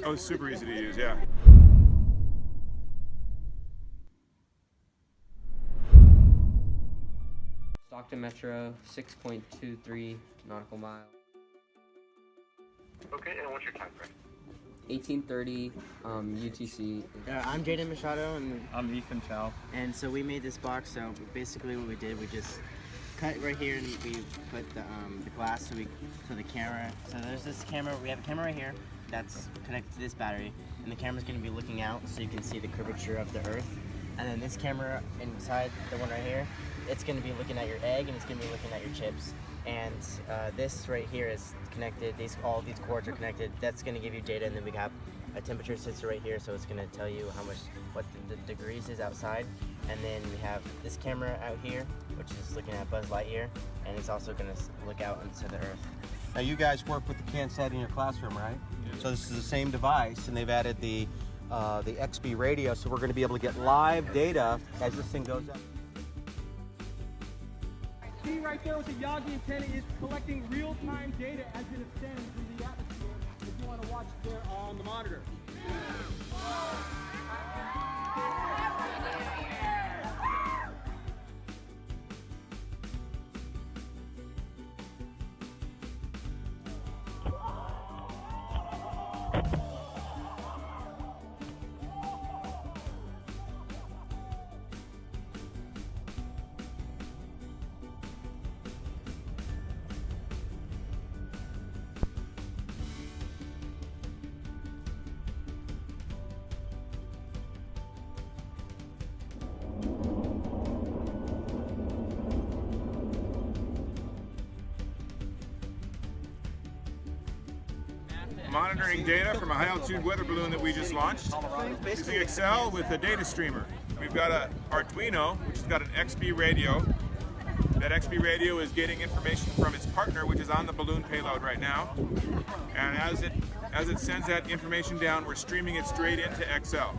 Oh, it's super easy to use, yeah. Stockton Metro, 6.23 nautical mile. Okay, and what's your time frame? 1830 UTC. I'm Jaden Machado, and I'm Ethan Chow. And so we made this box. So basically, what we did, we just cut right here, and we put the glass to the camera. So there's this camera. We have a camera right here that's connected to this battery, and the camera's going to be looking out, so you can see the curvature of the Earth. And then this camera inside, the one right here, it's going to be looking at your egg, and it's going to be looking at your chips. And this right here is connected. All these cords are connected. That's going to give you data, and then we have a temperature sensor right here, so it's going to tell you what the degrees is outside. And then we have this camera out here, which is looking at Buzz Lightyear, and it's also going to look out into the Earth. Now you guys work with the CanSat in your classroom, right? So this is the same device, and they've added the XB radio, so we're going to be able to get live data as this thing goes up. See right there with the Yagi antenna is collecting real-time data as it ascends through the atmosphere if you want to watch there on the monitor. Monitoring data from a high-altitude weather balloon that we just launched using Excel with a data streamer. We've got an Arduino, which has got an XB radio. That XB radio is getting information from its partner, which is on the balloon payload right now. And as it sends that information down, we're streaming it straight into Excel.